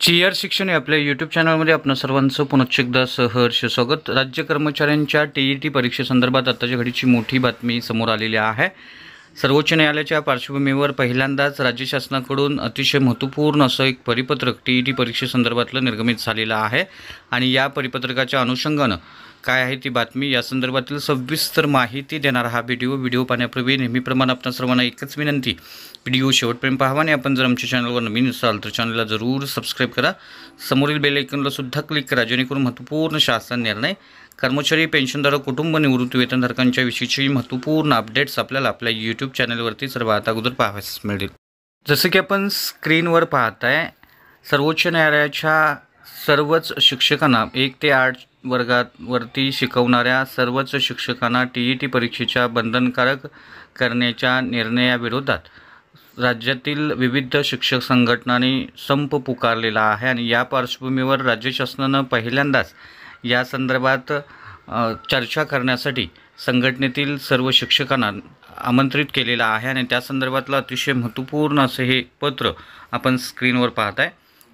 Chair शिक्षण या आपल्या यूट्यूब चॅनलमध्ये आपण सर्वांचं पुनश्च एकदा सहर्ष स्वागत। राज्य कर्मचाऱ्यांच्या टीईटी परीक्षेसंदर्भात आताच्या घडीची मोठी बातमी समोर आलेली आहे। सर्वोच्च न्यायालयाच्या पार्श्वभूमीवर पहिल्यांदाच राज्य शासनाकडून अतिशय महत्त्वपूर्ण असं एक परिपत्रक टीईटी परीक्षेसंदर्भातलं निर्गमित झालेलं आहे आणि या परिपत्रकाच्या अनुषंगानं काय आहे ती बातमी या संदर्भातील सविस्तर माहिती देणारा हा व्हिडिओ पाहण्यापूर्वी नेहमीप्रमाणे आपल्या सर्वांना एकच विनंती, व्हिडिओ शेवटपर्यंत पाहावा आणि आपण जर आमच्या चॅनलवर नवीन असाल तर चॅनलला जरूर सबस्क्राइब करा, समोरील बेल आयकॉनला सुद्धा क्लिक करा जेणेकरून महत्त्वपूर्ण शासन निर्णय, कर्मचारी, पेन्शनधारक, कुटुंब निवृत्ती वेतनधारकांच्या विषयीची महत्त्वपूर्ण अपडेट्स आपल्याला आपल्या यूट्यूब चॅनलवरती सर्वात अगोदर पाहावयास मिळतील। जसं की आपण स्क्रीनवर पाहताय, सर्वोच्च न्यायालयाच्या सर्वच शिक्षकांना 1 ते 8 वर्गावरती शिकवणाऱ्या सर्वच शिक्षकांना टीईटी परीक्षेच्या बंधनकारक करण्याच्या निर्णयाविरोधात राज्यातील विविध शिक्षक संघटनांनी संप पुकारलेला आहे आणि या पार्श्वभूमीवर राज्य शासनानं पहिल्यांदाच या संदर्भात चर्चा करण्यासाठी संघटनेतील सर्व शिक्षकांना आमंत्रित केलेलं आहे आणि त्या संदर्भातलं अतिशय महत्त्वपूर्ण असं हे पत्र आपण स्क्रीनवर पाहताय।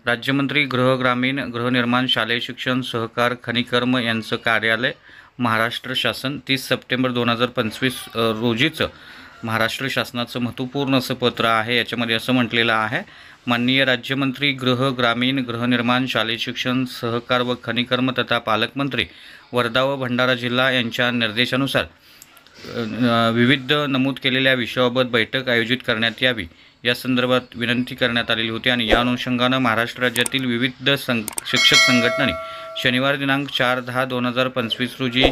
राज्यमंत्री ग्रामीण गृहनिर्माण, शालेय शिक्षण, सहकार, खनिकर्म यांचं कार्यालय, महाराष्ट्र शासन 30 सप्टेंबर 2025 रोजीचं महाराष्ट्र शासनाचं महत्त्वपूर्ण असं पत्र आहे। याच्यामध्ये असं म्हटलेलं आहे, माननीय राज्यमंत्री ग्रामीण गृहनिर्माण, शालेय शिक्षण, सहकार व खनिकर्म तथा पालकमंत्री वर्धा व भंडारा जिल्हा यांच्या निर्देशानुसार विविध नमूद केलेल्या विषयाबाबत बैठक आयोजित करण्यात यावी या संदर्भात विनंती करण्यात आलेली होती आणि या अनुषंगानं महाराष्ट्र राज्यातील विविध शिक्षक संघटनांनी शनिवार दिनांक 4/10/2025 रोजी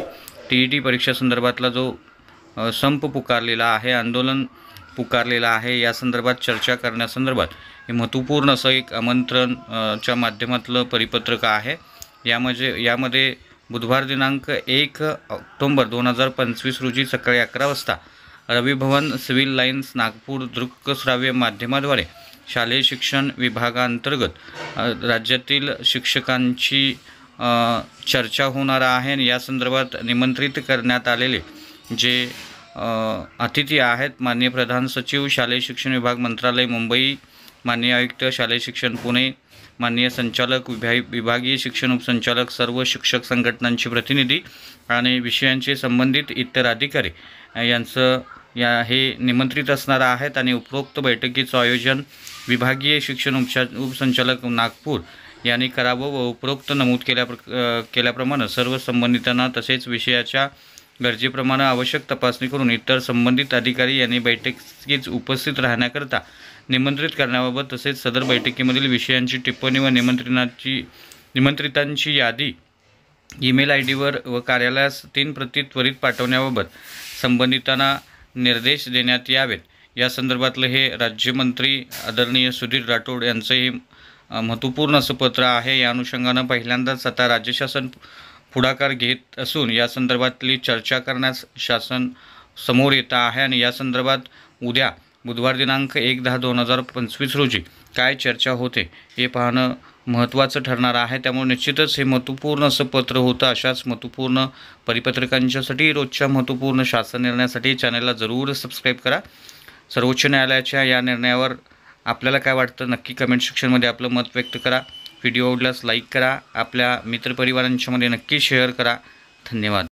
टीईटी परीक्षा संदर्भातला जो संप पुकारलेला आहे, आंदोलन पुकारलेला आहे, या संदर्भात चर्चा करण्यासंदर्भात हे महत्त्वपूर्ण असं एक आमंत्रणच्या माध्यमातलं परिपत्रक आहे। यामध्ये बुधवार दिनांक 1 ऑक्टोबर 2025 रोजी सकाळी 11 वाजता रवी भवन, सिव्हिल लाईन्स, नागपूर दृकश्राव्य माध्यमाद्वारे शालेय शिक्षण विभागांतर्गत राज्यातील शिक्षकांची चर्चा होणार आहे आणि या संदर्भात निमंत्रित करण्यात आलेले जे अतिथी आहेत, माननीय प्रधान सचिव शालेय शिक्षण विभाग मंत्रालय मुंबई, माननीय आयुक्त शालेय शिक्षण पुणे, माननीय संचालक विभागीय शिक्षण उपसंचालक, सर्व शिक्षक संघटनांचे प्रतिनिधी आणि विषयांचे संबंधित इतर अधिकारी यांचं हे निमंत्रित असणार आहेत आणि उपरोक्त बैठकीचं आयोजन विभागीय शिक्षण उपसंचालक नागपूर यांनी करावं व उपरोक्त नमूद केल्याप्रमाणे सर्व संबंधितांना तसेच विषयाच्या गरजेप्रमाणे आवश्यक तपासणी करून इतर संबंधित अधिकारी यांनी बैठकीत उपस्थित राहण्याकरता निमंत्रित करण्याबाबत तसेच सदर बैठकीमधील विषयांची टिप्पणी व निमंत्रितांची यादी ईमेल आयडीवर व कार्यालयास 3 प्रती त्वरित पाठवण्याबाबत संबंधितांना निर्देश देण्यात यावेत या संदर्भातलं हे राज्यमंत्री आदरणीय सुधीर राठोड यांचं हे महत्त्वपूर्ण असं पत्र आहे। या अनुषंगानं पहिल्यांदाच आता राज्य शासन पुढाकार घेत असून या संदर्भातली चर्चा करण्यास शासन समोर येत आहे आणि या संदर्भात उद्या बुधवार दिनांक 1/10/2025 रोजी काय चर्चा होते हे पाहणं महत्त्वाचं ठरणार आहे। त्यामुळे निश्चितच हे महत्त्वपूर्ण असं पत्र होतं। अशाच महत्त्वपूर्ण परिपत्रकांच्यासाठी, रोजच्या महत्त्वपूर्ण शासन निर्णयासाठी चॅनलला जरूर सबस्क्राईब करा। सर्वोच्च न्यायालयाच्या या निर्णयावर आपल्याला काय वाटतं नक्की कमेंट सेक्शनमध्ये आपलं मत व्यक्त करा। व्हिडिओ आवडल्यास लाईक करा, आपल्या मित्रपरिवारांच्यामध्ये नक्की शेअर करा। धन्यवाद।